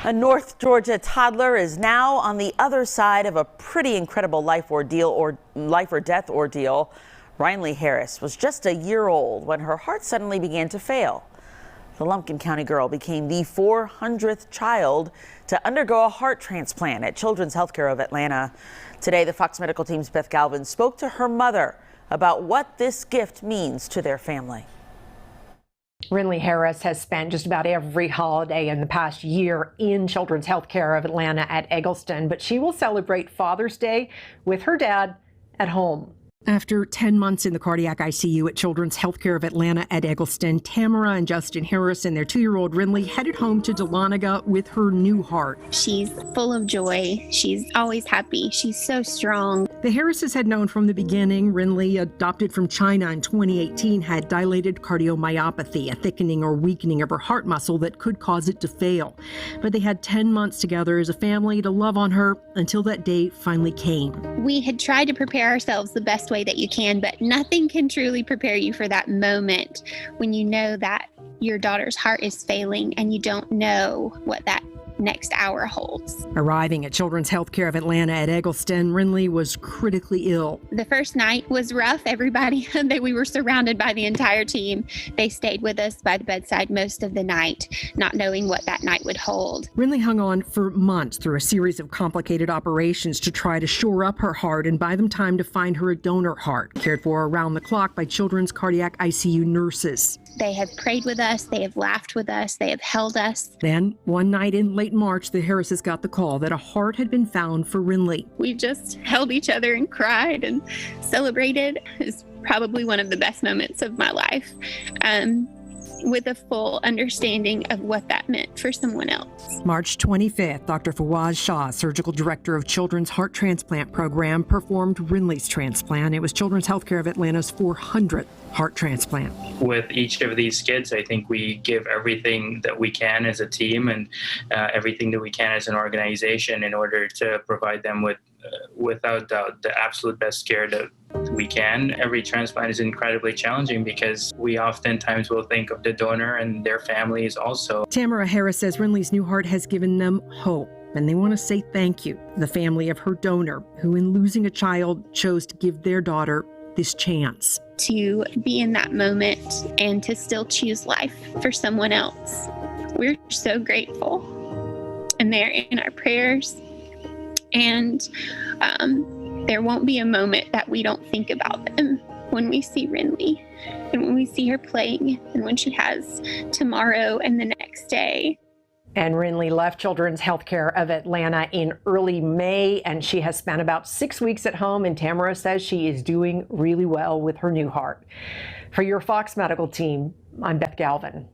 A North Georgia toddler is now on the other side of a pretty incredible life or death ordeal. Riley Harris was just a year old when her heart suddenly began to fail. The Lumpkin County girl became the 400th child to undergo a heart transplant at Children's Healthcare of Atlanta. Today, the Fox Medical Team's Beth Galvin spoke to her mother about what this gift means to their family. Riley Harris has spent just about every holiday in the past year in Children's Healthcare of Atlanta at Egleston, but she will celebrate Father's Day with her dad at home. After 10 months in the cardiac ICU at Children's Healthcare of Atlanta at Egleston, Tamara and Justin Harris and their 2-year-old Rinley headed home to Dahlonega with her new heart. She's full of joy. She's always happy. She's so strong. The Harrises had known from the beginning Rinley, adopted from China in 2018, had dilated cardiomyopathy, a thickening or weakening of her heart muscle that could cause it to fail. But they had 10 months together as a family to love on her until that day finally came. We had tried to prepare ourselves the best way that you can, but nothing can truly prepare you for that moment when you know that your daughter's heart is failing and you don't know what that next hour holds. Arriving at Children's Healthcare of Atlanta at Egleston, Rinley was critically ill. The first night was rough. Everybody, we were surrounded by the entire team. They stayed with us by the bedside most of the night, not knowing what that night would hold. Rinley hung on for months through a series of complicated operations to try to shore up her heart and buy them time to find her a donor heart, cared for around the clock by Children's cardiac ICU nurses. They have prayed with us. They have laughed with us. They have held us. Then, one night in late March, the Harrises got the call that a heart had been found for Rinley. We just held each other and cried and celebrated. It's probably one of the best moments of my life, with a full understanding of what that meant for someone else. March 25th, Dr. Fawaz Shah, surgical director of Children's Heart Transplant Program, performed Rinley's transplant. It was Children's Healthcare of Atlanta's 400th heart transplant. With each of these kids, I think we give everything that we can as a team and everything that we can as an organization in order to provide them with, without doubt, the absolute best care that we can. Every transplant is incredibly challenging because we oftentimes will think of the donor and their families also. Tamara Harris says Rinley's new heart has given them hope, and they want to say thank you to the family of her donor, who in losing a child chose to give their daughter this chance. To be in that moment and to still choose life for someone else. We're so grateful, and they're in our prayers, and there won't be a moment that we don't think about them when we see Rinley and when we see her playing and when she has tomorrow and the next day. And Rinley left Children's Healthcare of Atlanta in early May, and she has spent about 6 weeks at home, and Tamara says she is doing really well with her new heart. For your Fox Medical Team, I'm Beth Galvin.